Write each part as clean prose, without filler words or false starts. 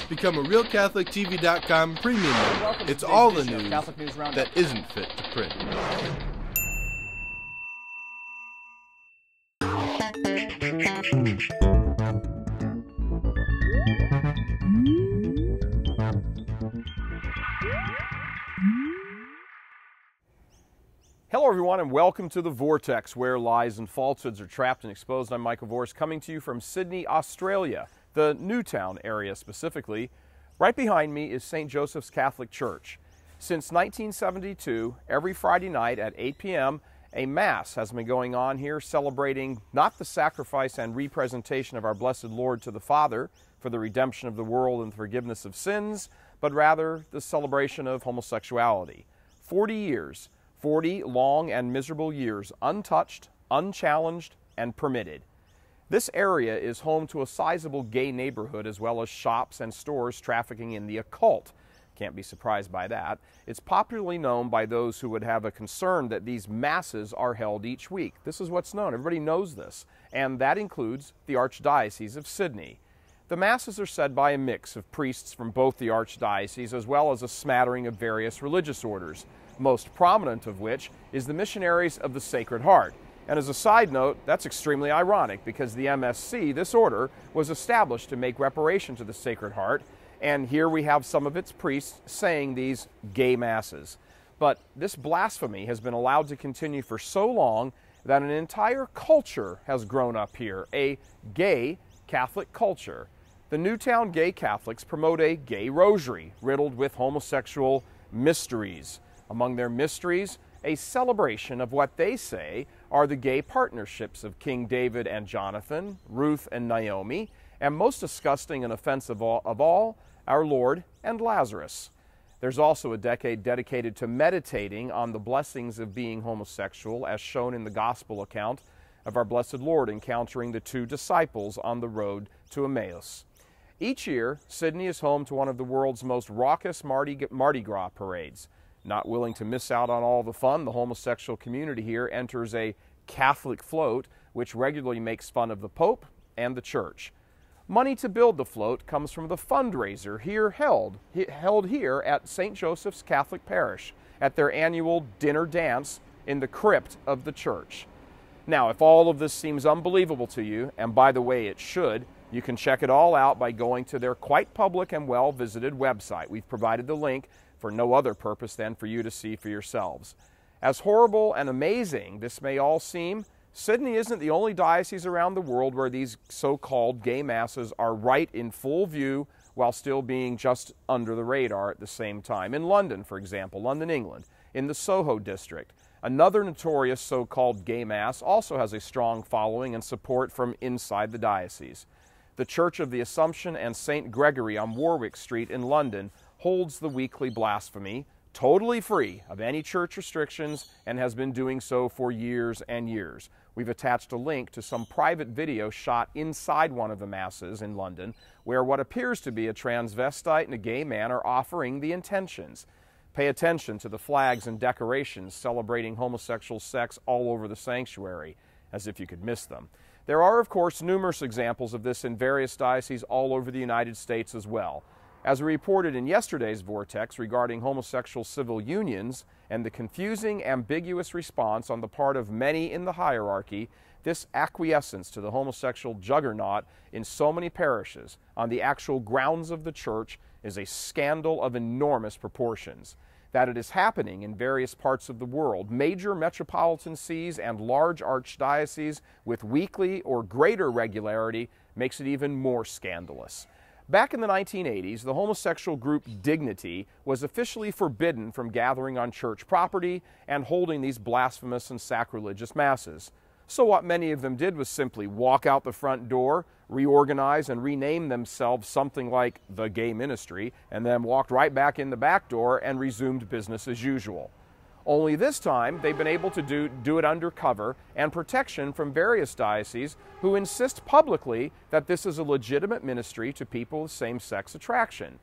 Become a RealCatholicTV.com premium member. It's all the news that isn't fit to print. Hello everyone and welcome to The Vortex, where lies and falsehoods are trapped and exposed. I'm Michael Vorse, coming to you from Sydney, Australia, the NewTown area specifically. Right behind me is St. Joseph's Catholic Church. Since 1972, every Friday night at 8 p.m., a Mass has been going on here celebrating not the sacrifice and representation of our blessed Lord to the Father for the redemption of the world and the forgiveness of sins, but rather the celebration of homosexuality. 40 years. 40 long and miserable years, untouched, unchallenged, and permitted. This area is home to a sizable gay neighborhood as well as shops and stores trafficking in the occult. Can't be surprised by that. It's popularly known by those who would have a concern that these masses are held each week. This is what's known. Everybody knows this. And that includes the Archdiocese of Sydney. The masses are said by a mix of priests from both the Archdiocese as well as a smattering of various religious orders, most prominent of which is the Missionaries of the Sacred Heart. And as a side note, that's extremely ironic because the MSC, this order, was established to make reparation to the Sacred Heart, and here we have some of its priests saying these gay masses. But this blasphemy has been allowed to continue for so long that an entire culture has grown up here, a gay Catholic culture. The NewTown gay Catholics promote a gay rosary riddled with homosexual mysteries. Among their mysteries, a celebration of what they say are the gay partnerships of King David and Jonathan, Ruth and Naomi, and most disgusting and offensive of all, our Lord and Lazarus. There's also a decade dedicated to meditating on the blessings of being homosexual, as shown in the Gospel account of our blessed Lord encountering the two disciples on the road to Emmaus. Each year, Sydney is home to one of the world's most raucous Mardi Gras parades. Not willing to miss out on all the fun, the homosexual community here enters a Catholic float, which regularly makes fun of the Pope and the Church. Money to build the float comes from the fundraiser here held here at St. Joseph's Catholic Parish at their annual dinner dance in the crypt of the church. Now, if all of this seems unbelievable to you, and by the way it should, you can check it all out by going to their quite public and well-visited website. We've provided the link for no other purpose than for you to see for yourselves. As horrible and amazing this may all seem, Sydney isn't the only diocese around the world where these so-called gay masses are right in full view while still being just under the radar at the same time. In London, for example, London, England, in the Soho district, another notorious so-called gay mass also has a strong following and support from inside the diocese. The Church of the Assumption and St. Gregory on Warwick Street in London holds the weekly blasphemy, totally free of any church restrictions, and has been doing so for years and years. We've attached a link to some private video shot inside one of the masses in London, where what appears to be a transvestite and a gay man are offering the intentions. Pay attention to the flags and decorations celebrating homosexual sex all over the sanctuary, as if you could miss them. There are, of course, numerous examples of this in various dioceses all over the United States as well. As we reported in yesterday's Vortex regarding homosexual civil unions and the confusing, ambiguous response on the part of many in the hierarchy, this acquiescence to the homosexual juggernaut in so many parishes on the actual grounds of the church is a scandal of enormous proportions. That it is happening in various parts of the world, major metropolitan sees and large archdioceses with weekly or greater regularity, makes it even more scandalous. Back in the 1980s, the homosexual group Dignity was officially forbidden from gathering on church property and holding these blasphemous and sacrilegious masses. So what many of them did was simply walk out the front door, reorganize and rename themselves something like the Gay Ministry, and then walked right back in the back door and resumed business as usual. Only this time, they've been able to do it under cover and protection from various dioceses who insist publicly that this is a legitimate ministry to people with same-sex attraction.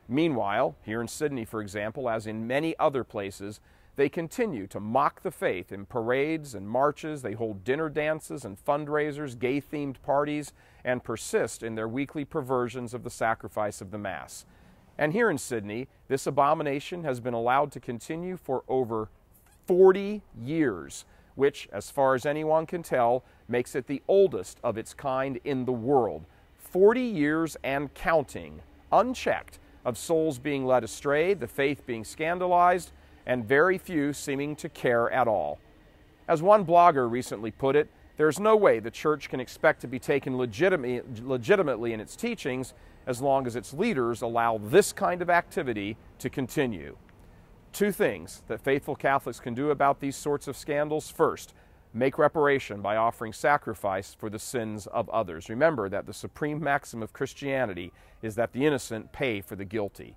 Meanwhile, here in Sydney, for example, as in many other places, they continue to mock the faith in parades and marches. They hold dinner dances and fundraisers, gay-themed parties, and persist in their weekly perversions of the sacrifice of the Mass. And here in Sydney, this abomination has been allowed to continue for over 40 years, which, as far as anyone can tell, makes it the oldest of its kind in the world. 40 years and counting, unchecked, of souls being led astray, the faith being scandalized, and very few seeming to care at all. As one blogger recently put it, there's no way the church can expect to be taken legitimately in its teachings as long as its leaders allow this kind of activity to continue. Two things that faithful Catholics can do about these sorts of scandals. First, make reparation by offering sacrifice for the sins of others. Remember that the supreme maxim of Christianity is that the innocent pay for the guilty.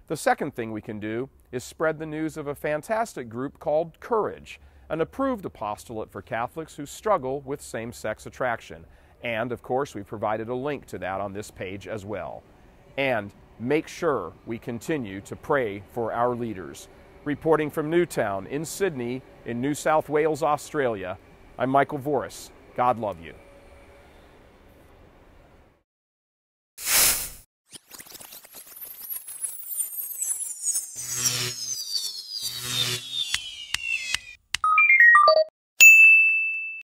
The second thing we can do is spread the news of a fantastic group called Courage, an approved apostolate for Catholics who struggle with same-sex attraction. And, of course, we provided a link to that on this page as well. And make sure we continue to pray for our leaders. Reporting from NewTown in Sydney, in New South Wales, Australia, I'm Michael Voris. God love you.